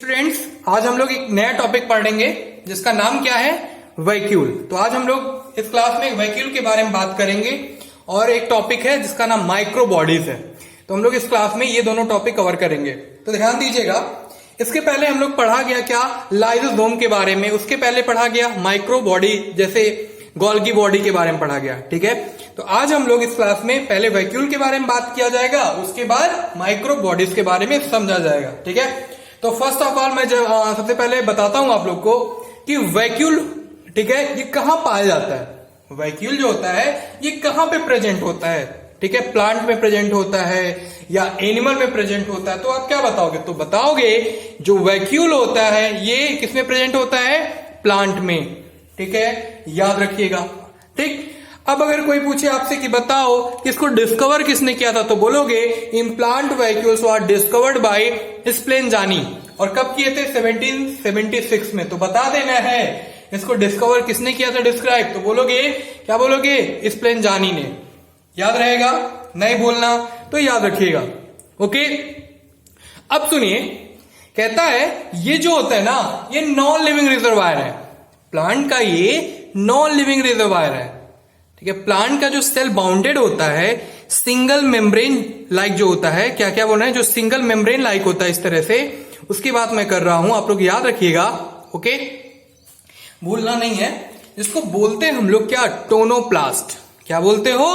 Students, आज हम लोग एक नया टॉपिक पढ़ेंगे जिसका नाम क्या है, वैक्यूल। तो आज हम लोग इस क्लास में वैक्यूल के बारे में बात करेंगे और एक टॉपिक है जिसका नाम माइक्रो बॉडीज है। तो हम लोग इस क्लास में ये दोनों टॉपिक कवर करेंगे। तो ध्यान दीजिएगा, इसके पहले हम लोग पढ़ा गया क्या, लाइसोसोम के बारे में। उसके पहले पढ़ा गया माइक्रो बॉडी जैसे गोल्गी बॉडी के बारे में पढ़ा गया। ठीक है, तो आज हम लोग इस क्लास में पहले वैक्यूल के बारे में बात किया जाएगा, उसके बाद माइक्रो बॉडीज के बारे में समझा जाएगा। ठीक है, तो फर्स्ट ऑफ ऑल मैं सबसे पहले बताता हूं आप लोग को कि वैक्यूल, ठीक है, ये कहां पाया जाता है। वैक्यूल जो होता है ये कहां पे प्रेजेंट होता है। ठीक है, प्लांट में प्रेजेंट होता है या एनिमल में प्रेजेंट होता है। तो आप क्या बताओगे, तो बताओगे जो वैक्यूल होता है ये किसमें प्रेजेंट होता है, प्लांट में। ठीक है, याद रखिएगा। ठीक, अब अगर कोई पूछे आपसे कि बताओ कि इसको डिस्कवर किसने किया था, तो बोलोगे in plant vacuoles were discovered by Spallanzani. और कब किए थे, 1776 में। तो बता देना है इसको डिस्कवर किसने किया था, डिस्क्राइब। तो बोलोगे, क्या बोलोगे, स्प्लेंजानी ने। याद रहेगा, नहीं बोलना तो याद रखिएगा। ओके, अब सुनिए, कहता है ये जो होता है ना, ये नॉन लिविंग रिजर्वायर है। प्लांट का ये नॉन लिविंग रिजर्वायर है। ठीक है, प्लांट का जो सेल बाउंडेड होता है, सिंगल मेम्ब्रेन लाइक जो होता है, क्या क्या बोलना है, जो सिंगल मेम्ब्रेन लाइक होता है इस तरह से, उसकी बात मैं कर रहा हूं, आप लोग याद रखिएगा। ओके, भूलना नहीं है। इसको बोलते हैं हम लोग क्या, टोनोप्लास्ट। क्या बोलते हो,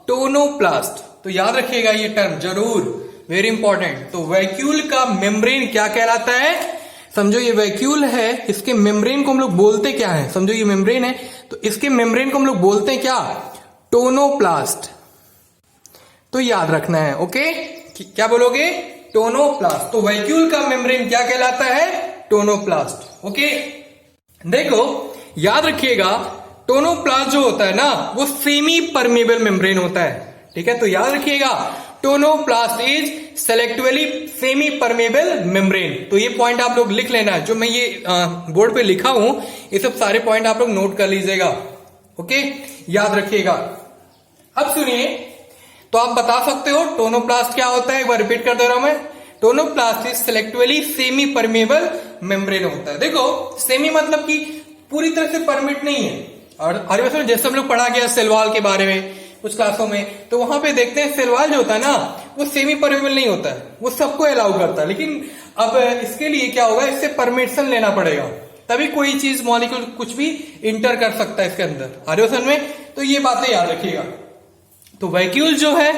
टोनोप्लास्ट। तो याद रखिएगा ये टर्म जरूर, वेरी इंपॉर्टेंट। तो वैक्यूल का मेम्ब्रेन क्या कहलाता है, समझो ये वैक्यूल है, इसके मेम्ब्रेन को हम लोग बोलते क्या है, समझो ये मेम्ब्रेन है, तो इसके मेम्ब्रेन को हम लोग बोलते हैं क्या, टोनोप्लास्ट। तो याद रखना है। ओके, क्या बोलोगे, टोनोप्लास्ट। तो वैक्यूल का मेम्ब्रेन क्या कहलाता है, टोनोप्लास्ट। ओके, देखो याद रखिएगा, टोनोप्लास्ट जो होता है ना, वो सेमी परमेबल मेम्ब्रेन होता है। ठीक है, तो याद रखिएगा, tonoplast is selectively semi permeable membrane. तो ये पॉइंट आप लोग लिख लेना है, जो मैं ये बोर्ड पे लिखा हूं, ये सब सारे पॉइंट आप लोग नोट कर लीजिएगा। ओके, याद रखिएगा। अब सुनिए, तो आप बता सकते हो टोनोप्लास्ट क्या होता है, एक बार रिपीट कर दे रहा हूं मैं। Tonoplast is selectively semi permeable membrane होता है। देखो, सेमी मतलब कि पूरी तरह से परमिट नहीं है। और जैसे हम लोग पढ़ा गया सेल वॉल के बारे में कुछ क्लासों में, तो वहां पे देखते हैं सेल वॉल जो होता है ना, वो सेमी परमेबल नहीं होता है, वो सबको अलाउ करता है। लेकिन अब इसके लिए क्या होगा, इससे परमिशन लेना पड़ेगा, तभी कोई चीज मॉलिक्यूल कुछ भी इंटर कर सकता है इसके अंदर। आर्योसन में, तो ये बातें याद रखिएगा। तो वैक्यूल जो है,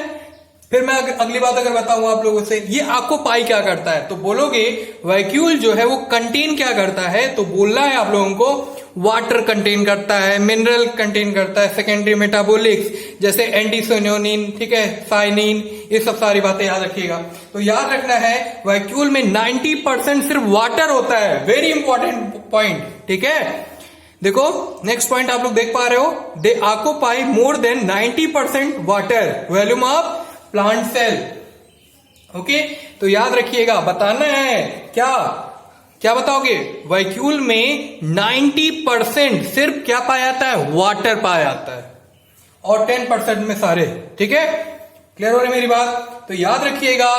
फिर मैं अगली बात अगर बताऊं आप लोगों से, ये ऑक्यूपाई क्या करता है, तो बोलोगे वैक्यूल जो है वो कंटेन क्या करता है, तो बोलना है आप लोगों को, वाटर कंटेन करता है, मिनरल कंटेन करता है, सेकेंडरी मेटाबॉलिक्स जैसे एंटीसायनिन, ठीक है, साइनिन, ये सब सारी बातें याद रखिएगा। तो याद रखना है, वैक्यूल में 90% सिर्फ वाटर होता है, वेरी इंपॉर्टेंट पॉइंट। ठीक है, देखो नेक्स्ट पॉइंट आप लोग देख पा रहे हो, they occupy more than 90% water volume of plant cell. Okay, तो याद रखिएगा, बताना है क्या बताओगे, वैक्यूल में 90% सिर्फ क्या पाया जाता है, वाटर पाया जाता है, और 10% में सारे। ठीक है, क्लियर हो रही मेरी बात। तो याद रखिएगा,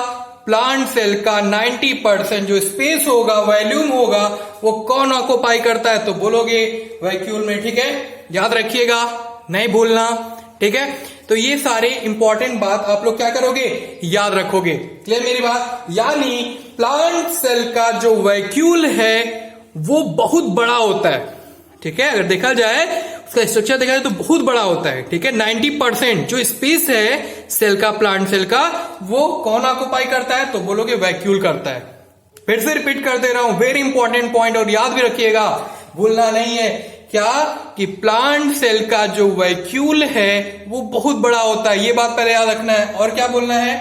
प्लांट सेल का 90% जो स्पेस होगा, वॉल्यूम होगा, वो कौन ऑक्यूपाई करता है, तो बोलोगे वैक्यूल में। ठीक है, याद रखिएगा, नहीं भूलना। ठीक है, तो ये सारे इंपॉर्टेंट बात आप लोग क्या करोगे, याद रखोगे। क्लियर मेरी बात। यानी प्लांट सेल का जो वैक्यूल है वो बहुत बड़ा होता है। ठीक है, अगर देखा जाए उसका स्ट्रक्चर देखा जाए तो बहुत बड़ा होता है। ठीक है, 90% जो स्पेस है सेल का, प्लांट सेल का, वो कौन ऑक्यूपाई करता है, तो बोलोगे वैक्यूल करता है। फिर से रिपीट कर दे रहा हूं, वेरी इंपॉर्टेंट पॉइंट, और याद भी रखिएगा, भूलना नहीं है। क्या कि प्लांट सेल का जो वैक्यूल है वो बहुत बड़ा होता है, ये बात पहले याद रखना है। और क्या बोलना है,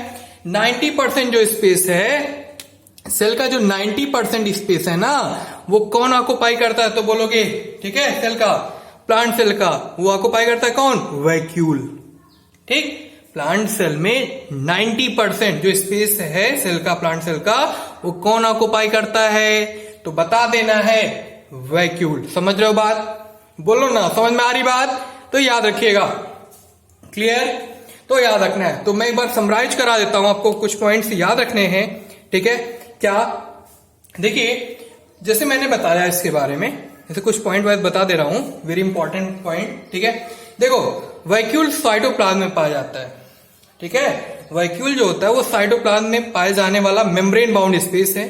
90% जो स्पेस है सेल का, जो 90% स्पेस है ना, वो कौन ऑक्यूपाई करता है, तो बोलोगे, ठीक है, सेल का, प्लांट सेल का, वो ऑक्यूपाई करता है कौन, वैक्यूल। ठीक, प्लांट सेल में 90% जो स्पेस है सेल का, प्लांट सेल का, वो कौन ऑक्यूपाई करता है, तो बता देना है वैक्यूल। समझ रहे हो बात, बोलो ना, समझ में आ रही बात, तो याद रखिएगा। क्लियर, तो याद रखना है। तो मैं एक बार समराइज करा देता हूं आपको, कुछ पॉइंट्स याद रखने हैं। ठीक है, क्या देखिए जैसे मैंने बताया इसके बारे में, जैसे कुछ पॉइंट वाइज बता दे रहा हूं, वेरी इंपॉर्टेंट पॉइंट, ठीक है। देखो वैक्यूल साइटोप्लाज्म में पाया जाता है, ठीक है। वैक्यूल जो होता है वो साइटोप्लाज्म में पाए जाने वाला मेम्ब्रेन बाउंड स्पेस है।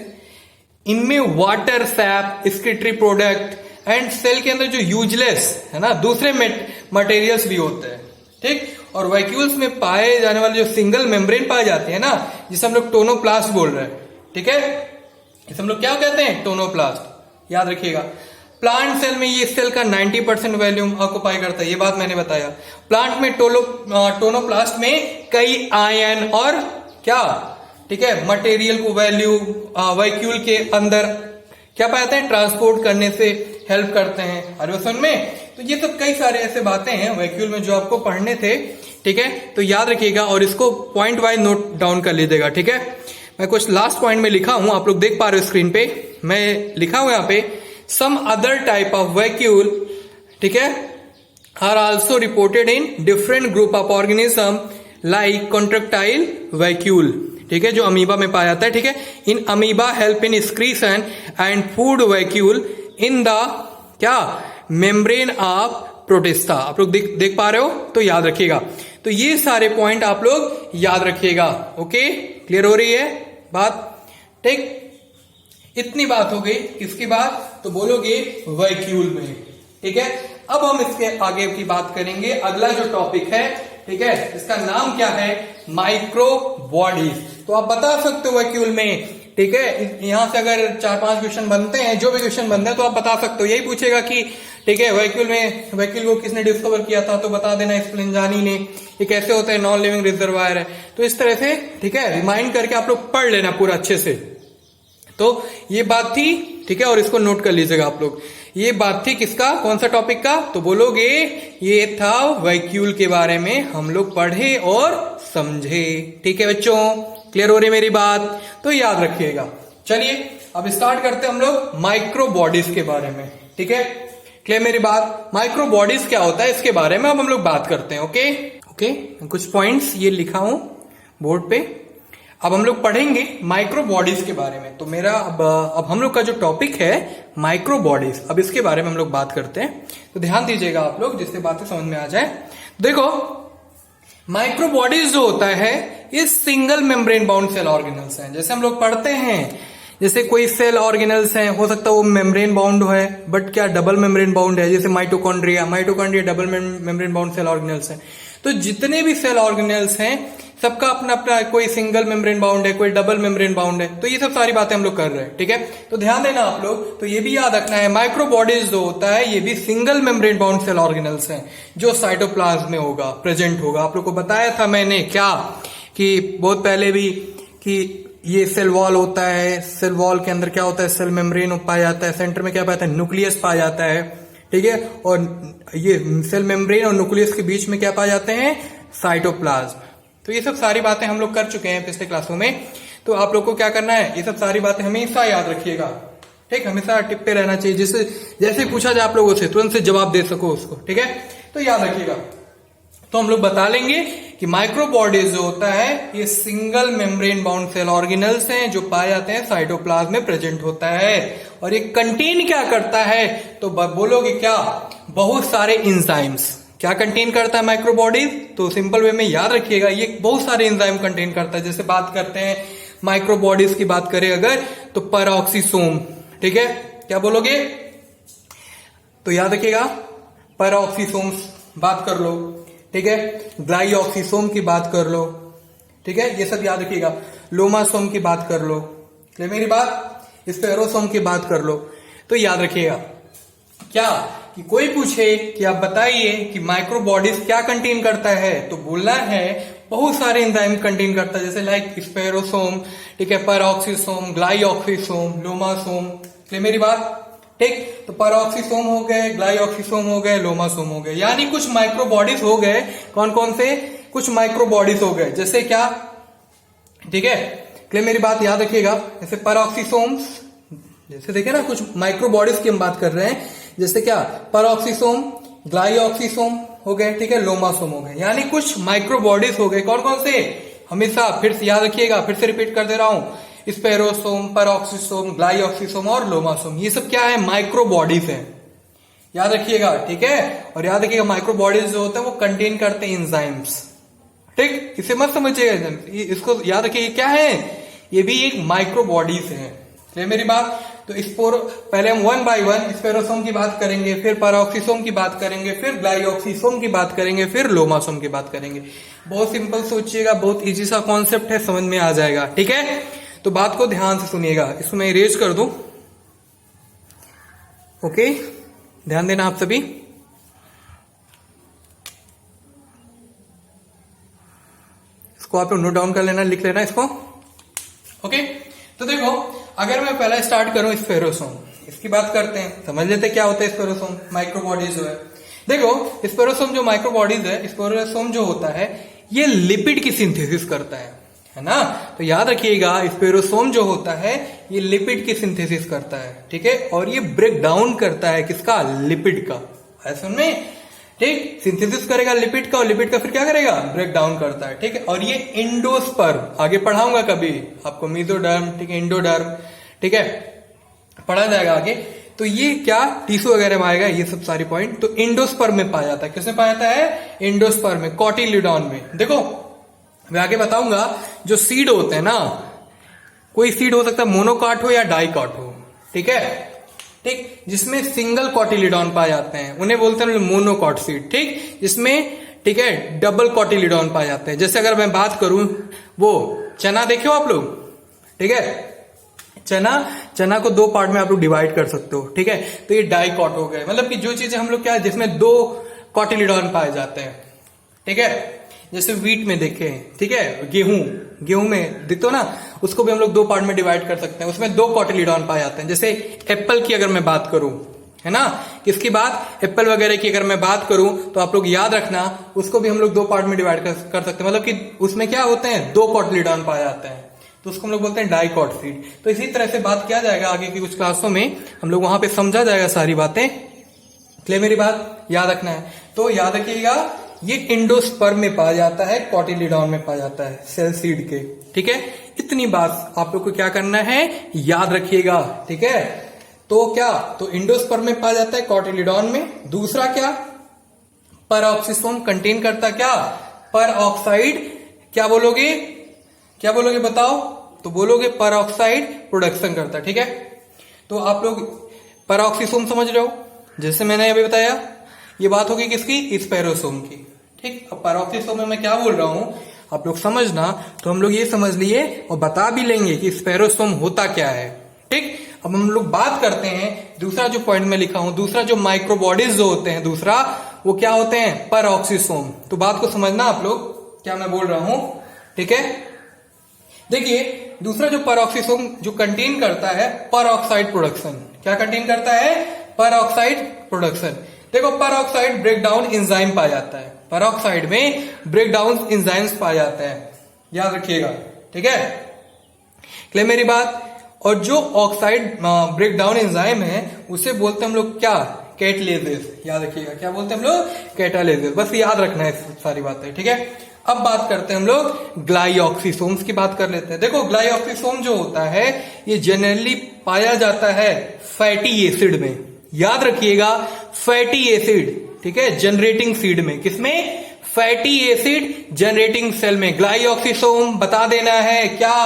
इनमें water, sap, excretory product and cell के अंदर जो यूजलेस है ना दूसरे मटेरियल्स भी होते हैं, ठीक। और वैक्यूल्स में पाए जाने वाले जो सिंगल मेम्ब्रेन पाए जाते हैं ना, जिसे हम लोग टोनोप्लास्ट बोल रहे हैं, ठीक है। इसे हम लोग क्या कहते हैं? टोनोप्लास्ट। याद रखिएगा, प्लांट सेल में ये सेल का 90% वॉल्यूम ऑक्युपाई करता है, ये बात मैंने बताया। प्लांट में टोनोप्लास्ट में कई आयन और क्या, ठीक है, मटेरियल को वैक्यूल के अंदर क्या पाते हैं, ट्रांसपोर्ट करने से हेल्प करते हैं। अरे समझ में, तो ये सब कई सारे ऐसे बातें हैं वैक्यूल में जो आपको पढ़ने थे, ठीक है। तो याद रखिएगा और इसको पॉइंट वाइज नोट डाउन कर लीजिएगा, ठीक है। मैं कुछ लास्ट पॉइंट में लिखा हूं, आप लोग देख पा रहे हो स्क्रीन पे, मैं लिखा हूं यहाँ पे, some other type of vacuole, ठीक है, are also reported in different group of organism like contractile vacuole, ठीक है, जो अमीबा में पाया जाता है, ठीक है। In amoeba help in excretion and food vacuole in the क्या मेम्ब्रेन ऑफ प्रोटिस्टा। आप लोग देख पा रहे हो, तो याद रखिएगा। तो ये सारे पॉइंट आप लोग याद रखिएगा, ओके। क्लियर हो रही है बात, ठीक। इतनी बात हो गई किसकी बात, तो बोलोगे वैक्यूल में, ठीक है। अब हम इसके आगे की बात करेंगे, अगला जो टॉपिक है, ठीक है, इसका नाम क्या है, माइक्रो बॉडीज। तो आप बता सकते हो वैक्यूल में, ठीक है, यहां से अगर 4-5 क्वेश्चन बनते हैं, जो भी क्वेश्चन बनते हैं तो आप बता सकते हो। यही पूछेगा कि ठीक है वैक्यूल को किसने डिस्कवर किया था, तो बता देना स्प्लिंजानी ने। ये कैसे होता है, नॉन लिविंग रिजर्वायर है। तो इस तरह से, ठीक है, रिमाइंड करके आप लोग पढ़ लेना पूरा अच्छे से। तो ये बात थी, ठीक है, और इसको नोट कर लीजिएगा आप लोग। ये बात थी किसका, कौन सा टॉपिक का, तो बोलोगे ये था वैक्यूल के बारे में हम लोग पढ़े और समझे, ठीक है बच्चों। क्लियर हो रही मेरी बात, तो याद रखिएगा। चलिए अब स्टार्ट करते हैं हम लोग माइक्रो बॉडीज के बारे में, ठीक है। क्लियर मेरी बात, माइक्रो बॉडीज क्या होता है इसके बारे में अब हम लोग बात करते हैं, ओके ओके। कुछ पॉइंट्स ये लिखा हूं बोर्ड पे, अब हम लोग पढ़ेंगे माइक्रो बॉडीज के बारे में। तो मेरा अब हम लोग का जो टॉपिक है माइक्रो बॉडीज, अब इसके बारे में हम लोग बात करते हैं। तो ध्यान दीजिएगा आप लोग, जिससे बातें समझ में आ जाए। देखो माइक्रो बॉडीज जो होता है ये single membrane bound cell organelles हैं। जैसे हम लोग पढ़ते हैं, जैसे कोई सेल ऑर्गेनल्स हैं, हो सकता है वो मेम्ब्रेन बाउंड है, बट क्या डबल मेम्ब्रेन बाउंड है, जैसे mitochondria double membrane bound cell organelles हैं। तो जितने भी सेल ऑर्गेनल्स हैं सबका अपना अपना, कोई सिंगल मेम्ब्रेन बाउंड है, कोई डबल मेम्ब्रेन बाउंड है। तो ये सब सारी बातें हम लोग कर रहे हैं, ठीक है। तो ध्यान देना आप लोग, तो ये भी याद रखना है माइक्रो बॉडीज जो होता है ये भी single membrane bound cell organelles हैं जो साइटोप्लाज्म में होगा, प्रेजेंट होगा। आप लोग को बताया था मैंने क्या, कि बहुत पहले भी, कि ये सेल वॉल होता है, सेल वॉल के अंदर क्या होता है, सेल मेम्ब्रेन पाया जाता है, सेंटर में क्या पाया जाता है, न्यूक्लियस पाया जाता है, ठीक है। और ये सेल मेम्ब्रेन और न्यूक्लियस के बीच में क्या पाए जाते हैं, साइटोप्लाज्म। तो ये सब सारी बातें हम लोग कर चुके हैं पिछले क्लासों में। तो आप लोग को क्या करना है, ये सब सारी बातें हमेशा याद रखिएगा, ठीक, हमेशा टिप पे रहना चाहिए, जिससे जैसे पूछा जाए आप लोगों से तुरंत से जवाब दे सको उसको, ठीक है। तो याद रखिएगा। तो हम लोग बता लेंगे कि माइक्रो बॉडीज जो होता है ये single membrane bound cell organelles हैं जो पाए जाते हैं साइटोप्लाज्म में प्रेजेंट होता है। और ये कंटेन क्या करता है, तो बोलोगे क्या, बहुत सारे इंजाइम्स। क्या कंटेन करता है माइक्रो बॉडीज, तो सिंपल वे में याद रखिएगा ये बहुत सारे एंजाइम कंटेन करता है। जैसे बात करते हैं माइक्रो बॉडीज की बात करें अगर, तो पेरोक्सीसोम, ठीक है, क्या बोलोगे, तो याद रखिएगा पेरोक्सीसोम बात कर लो, ठीक है, ग्लाइऑक्सीसोम की बात कर लो, ठीक है, ये सब याद रखिएगा। लोमासोम की बात कर लो, ठीक मेरी बात, स्पेरोसोम की बात कर लो। तो याद रखिएगा क्या, कि कोई पूछे कि आप बताइए कि माइक्रो बॉडीज क्या कंटेन करता है, तो बोलना है बहुत सारे एंजाइम कंटेन करता है, जैसे लाइक स्पेरोसोम, ठीक है, पेरोक्सीसोम, ग्लाइऑक्सीसोम, लोमासोम। ठीक मेरी बात, ठीक। तो पेरोक्सीसोम हो गए, ग्लाइऑक्सीसोम हो गए, लोमासोम हो गए, यानी कुछ माइक्रो बॉडीज हो गए। कौन कौन से, कुछ माइक्रो बॉडीज हो गए, जैसे क्या, ठीक है, क्लियर मेरी बात, याद रखिएगा। जैसे पेरोक्सीसोम्स, जैसे देखिए ना कुछ माइक्रो बॉडीज की हम बात कर रहे हैं, जैसे क्या, पेरोक्सीसोम, ग्लाइऑक्सीसोम हो गए, ठीक है, लोमासोम हो गए, यानी कुछ माइक्रो बॉडीज हो गए। कौन कौन से, हमेशा फिर से याद रखिएगा, फिर से रिपीट कर दे रहा हूं, स्पेरोसोम, परऑक्सीसोम, ग्लाइऑक्सीसोम और लोमासोम। ये सब क्या है? माइक्रो बॉडीज है, याद रखिएगा, ठीक है। और याद रखिएगा माइक्रो बॉडीज जो होते हैं वो कंटेन करते हैं एंजाइम्स, ठीक। इसे मत समझिएगा, इसको याद रखिए क्या है, ये भी एक माइक्रो बॉडीज है। तो मेरी बात, तो पहले हम वन बाय वन स्पेरोसोम की बात करेंगे, फिर पैराऑक्सीसोम की बात करेंगे, फिर ग्लाइऑक्सीसोम की बात करेंगे, फिर लोमासोम की बात करेंगे। बहुत सिंपल सोचिएगा, बहुत इजी सा कॉन्सेप्ट है, समझ में आ जाएगा, ठीक है। तो बात को ध्यान से सुनिएगा, इसको मैं इरेज कर दूं, ओके, ध्यान देना आप सभी। इसको आप नोट डाउन कर लेना, लिख लेना इसको, ओके। तो देखो, अगर मैं पहला स्टार्ट करूं स्पेरोसोम, इसकी बात करते हैं, समझ लेते क्या होता है स्पेरोसोम, माइक्रो बॉडीज जो है। देखो स्पेरोसोम जो माइक्रो बॉडीज है, स्पेरोसोम जो होता है ये लिपिड की सिंथेसिस करता है ना। तो याद रखिएगा स्पेरोसोम जो होता है ये लिपिड की सिंथेसिस करता है, ठीक है। और ये ब्रेक डाउन करता है किसका? लिपिड का, ऐसा में, ठीक। सिंथेसिस करेगा लिपिड का, और लिपिड का फिर क्या करेगा? ब्रेक डाउन करता है, ठीक है। और ये एंडोस्पर्म, आगे पढ़ाऊंगा कभी आपको, मेसोडर्म, ठीक है, एंडोडर्म, ठीक है, पढ़ा जाएगा आगे। तो ये क्या टिश्यू वगैरह में आएगा, ये सब सारी पॉइंट। तो एंडोस्पर्म में पाया जाता है, किसमें पाया जाता है? एंडोस्पर्म में, कॉटिलिडॉन में। देखो मैं आगे बताऊंगा, जो सीड होते हैं ना, कोई सीड हो सकता है मोनोकाट हो या डाइकाट हो, ठीक है, ठीक, जिसमें सिंगल कॉटिलिडॉन पाए जाते हैं उन्हें बोलते हैं मोनोकॉट सीड, ठीक। जिसमें, ठीक है, डबल कॉटिलिडॉन पाए जाते हैं। जैसे अगर मैं बात करूं, वो चना देखे हो आप लोग, ठीक है, चना को दो पार्ट में आप लोग डिवाइड कर सकते हो, ठीक है। तो ये डाइकॉट हो गए, मतलब कि जो चीजें हम लोग क्या है जिसमें दो कॉटिलिडॉन पाए जाते हैं, ठीक है। जैसे वीट में देखे, ठीक है, गेहूं में देखते हो ना, उसको भी हम लोग दो पार्ट में डिवाइड कर सकते हैं, उसमें दो कॉटिलिडॉन पाए जाते हैं। जैसे एप्पल की अगर मैं बात करूं, है ना, किसकी बात? एप्पल वगैरह की अगर मैं बात करूं, तो आप लोग याद रखना उसको भी हम लोग दो पार्ट में डिवाइड कर सकते हैं, मतलब कि उसमें क्या होते हैं? दो कॉटिलिडॉन पाए जाते हैं, तो उसको हम लोग बोलते हैं डाइकॉट सीड। तो इसी तरह से बात किया जाएगा आगे की कुछ क्लासों में, हम लोग वहां पे समझा जाएगा सारी बातें, क्लियर मेरी बात, याद रखना है। तो याद रखिएगा ये एंडोस्पर्म में पाया जाता है, कॉटिलिडॉन में पाया जाता है, सेल सीड के, ठीक है। इतनी बात आप लोग को क्या करना है, याद रखिएगा, ठीक है। तो क्या, तो एंडोस्पर्म में पाया जाता है, कॉटिलिडॉन में। दूसरा क्या, परऑक्सीसोम कंटेन करता क्या? परऑक्साइड, क्या बोलोगे बताओ? तो बोलोगे परऑक्साइड प्रोडक्शन करता है, ठीक है। तो आप लोग परऑक्सीसोम समझ रहे हो, जैसे मैंने अभी बताया, ये बात होगी किसकी? स्पेरोसोम की, ठीक। अब परऑक्सीसोम में मैं क्या बोल रहा हूं आप लोग समझना। तो हम लोग ये समझ लिए और बता भी लेंगे कि स्पेरोसोम होता क्या है, ठीक। अब हम लोग बात करते हैं दूसरा जो पॉइंट में लिखा हूं, दूसरा जो माइक्रो बॉडीज जो होते हैं, दूसरा वो क्या होते हैं? परऑक्सीसोम। तो बात को समझना आप लोग, क्या मैं बोल रहा हूं, ठीक है। देखिए दूसरा जो परऑक्सीसोम जो कंटेन करता है परऑक्साइड प्रोडक्शन, क्या कंटेन करता है? Peroxide production. देखो परऑक्साइड ब्रेकडाउन एंजाइम पाया जाता है, परऑक्साइड में ब्रेकडाउन एंजाइम्स पाया जाता है, याद रखिएगा, ठीक है, क्लियर मेरी बात। और जो ऑक्साइड ब्रेकडाउन एंजाइम है उसे बोलते हैं हम लोग क्या? कैटालिसिस, याद रखिएगा, क्या बोलते हैं हम लोग? कैटालिसिस, बस याद रखना है सारी बातें, ठीक है। अब बात करते हैं हम लोग ग्लाइऑक्सीसोम्स की बात कर लेते हैं। देखो ग्लाइऑक्सीसोम जो होता है ये जनरली पाया जाता है फैटी एसिड में, याद रखिएगा, फैटी एसिड, ठीक है, जनरेटिंग सीड में। किसमें? फैटी एसिड जनरेटिंग सेल में ग्लाइऑक्सीसोम बता देना है क्या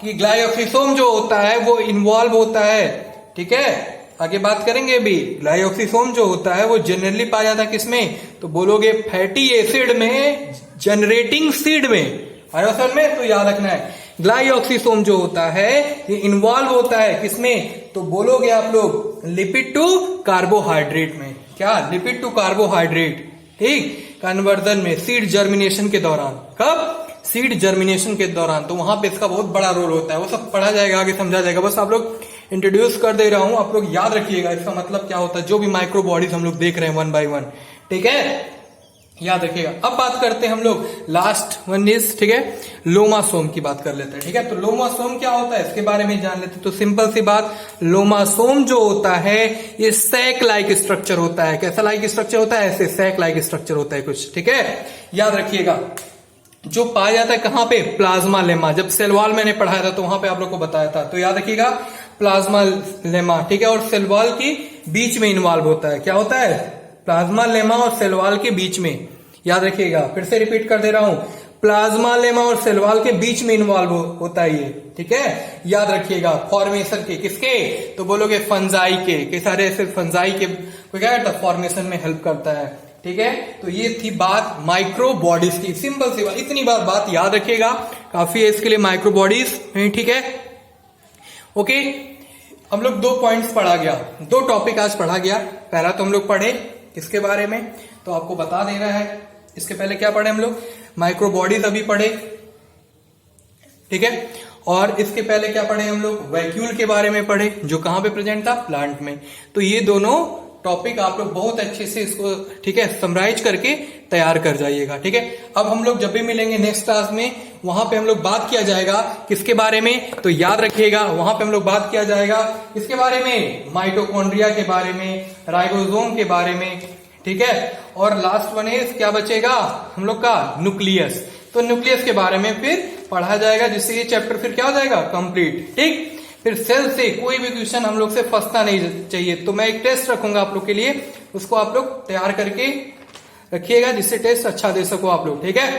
कि ग्लाइऑक्सीसोम जो होता है वो इन्वॉल्व होता है, ठीक है। आगे बात करेंगे भी, ग्लाइऑक्सीसोम जो होता है वो जनरली पाया जाता है किसमें? तो बोलोगे फैटी एसिड में, जनरेटिंग सीड में, आया समझ में? तो याद रखना है ग्लाइऑक्सीसोम जो होता है ये इन्वॉल्व होता है किसमें? तो बोलोगे आप लोग लिपिड टू कार्बोहाइड्रेट में। क्या? लिपिड टू कार्बोहाइड्रेट, ठीक, कन्वर्जन में, सीड जर्मिनेशन के दौरान। कब? सीड जर्मिनेशन के दौरान। तो वहां पे इसका बहुत बड़ा रोल होता है, वो सब पढ़ा जाएगा, आगे समझा जाएगा, बस आप लोग इंट्रोड्यूस कर दे रहा हूं, आप लोग याद रखिएगा इसका मतलब क्या होता है, जो भी माइक्रो बॉडीज हम लोग देख रहे हैं वन बाय वन, ठीक है, याद रखिएगा। अब बात करते हैं हम लोग लास्ट वन इज, ठीक है, लोमासोम की बात कर लेते हैं, ठीक है। तो लोमासोम क्या होता है इसके बारे में जान लेते हैं। तो सिंपल सी बात, लोमासोम जो होता है ये सैक लाइक स्ट्रक्चर होता है। कैसा लाइक स्ट्रक्चर होता है? ऐसे सैक लाइक स्ट्रक्चर होता है कुछ, ठीक है, याद रखिएगा। जो पाया जाता है कहाँ पे, प्लाज्मा लेमा। जब सेल वॉल मैंने पढ़ाया था तो वहां पे आप लोग को बताया था, तो याद रखिएगा प्लाज्मा लेमा, ठीक है। और सेल वॉल के बीच में इन्वॉल्व होता है, क्या होता है, प्लाज्मा लेमा और सेल वॉल के बीच में, याद रखिएगा। फिर से रिपीट कर दे रहा हूं, प्लाज्मा लेमा और सेल वॉल के बीच में इन्वॉल्व होता है ये, ठीक है। याद रखिएगा फॉर्मेशन के, किसके, तो बोलोगे फंजाई के सारे ऐसे फंजाई के क्या करता है, फॉर्मेशन में हेल्प करता है, ठीक है। तो ये थी बात माइक्रो बॉडीज की, सिंपल सी बात, इतनी बात याद रखिएगा, काफी है इसके लिए माइक्रो बॉडीज, ठीक है। ओके, हम लोग 2 पॉइंट्स पढ़ा गया, 2 टॉपिक आज पढ़ा गया। पहला तो हम लोग पढ़े इसके बारे में, तो आपको बता देना है। इसके पहले क्या पढ़े हम लोग, माइक्रो बॉडीज अभी पढ़े, ठीक है। और इसके पहले क्या पढ़े हम लोग, वैक्यूल के बारे में पढ़े, जो कहां पे प्रेजेंट था, प्लांट में। तो ये दोनों टॉपिक आप लोग बहुत अच्छे से इसको, ठीक है, समराइज करके तैयार कर जाइएगा, ठीक है। अब हम लोग जब भी मिलेंगे नेक्स्ट क्लास में, वहां पे हम लोग बात किया जाएगा किसके बारे में, तो याद रखिएगा वहां पे हम लोग बात किया जाएगा किसके बारे में, माइटोकॉन्ड्रिया के बारे में, राइबोसोम के बारे में, ठीक है। और लास्ट वन इज क्या बचेगा हम लोग का, न्यूक्लियस। तो न्यूक्लियस के बारे में फिर पढ़ा जाएगा, जिससे ये चैप्टर फिर क्या हो जाएगा, कंप्लीट, ठीक। फिर सेल से कोई भी क्वेश्चन हम लोग से फंसना नहीं चाहिए, तो मैं एक टेस्ट रखूंगा आप लोग के लिए, उसको आप लोग तैयार करके रखिएगा, जिससे टेस्ट अच्छा दे सको आप लोग, ठीक है।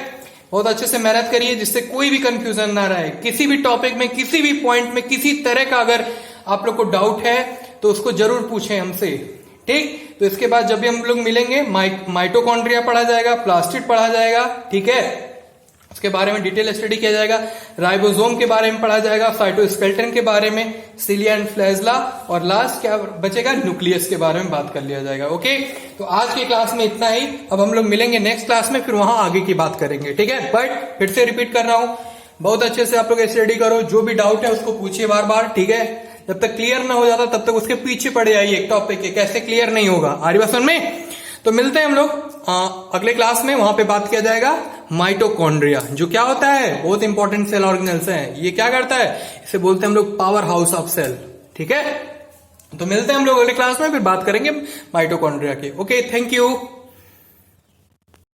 बहुत अच्छे से मेहनत करिए, जिससे कोई भी कंफ्यूजन ना रहे, किसी भी टॉपिक में, किसी भी पॉइंट में, किसी तरह का अगर आप लोग को डाउट है तो उसको जरूर पूछें हमसे, ठीक। तो इसके बाद जब भी हम लोग मिलेंगे, माइटोकॉन्ड्रिया पढ़ा जाएगा, प्लास्टिड पढ़ा जाएगा, ठीक है, उसके बारे में डिटेल स्टडी किया जाएगा, राइबोसोम के बारे में पढ़ा जाएगा, साइटोस्केलेटन के बारे में, सिलिया एंड फ्लैजला, और लास्ट क्या बचेगा, न्यूक्लियस के बारे में बात कर लिया जाएगा। ओके, तो आज की क्लास में इतना ही। अब हम लोग मिलेंगे नेक्स्ट क्लास में, फिर वहां आगे की बात करेंगे, ठीक है। बट फिर से रिपीट कर रहा हूं, बहुत अच्छे से आप लोग स्टडी करो, जो भी डाउट है उसको पूछिए बार बार, ठीक है। जब तक क्लियर ना हो जाता तब तक उसके पीछे पड़े आइए टॉपिक के, कैसे क्लियर नहीं होगा, आ रही बात समझ में। तो मिलते हैं हम लोग अगले क्लास में, वहां पे बात किया जाएगा माइटोकॉन्ड्रिया, जो क्या होता है, बहुत इंपॉर्टेंट सेल ऑर्गेनेल्स है। ये क्या करता है, इसे बोलते हैं हम लोग पावर हाउस ऑफ सेल, ठीक है। तो मिलते हैं हम लोग अगले क्लास में, फिर बात करेंगे माइटोकॉन्ड्रिया की। Okay, thank you.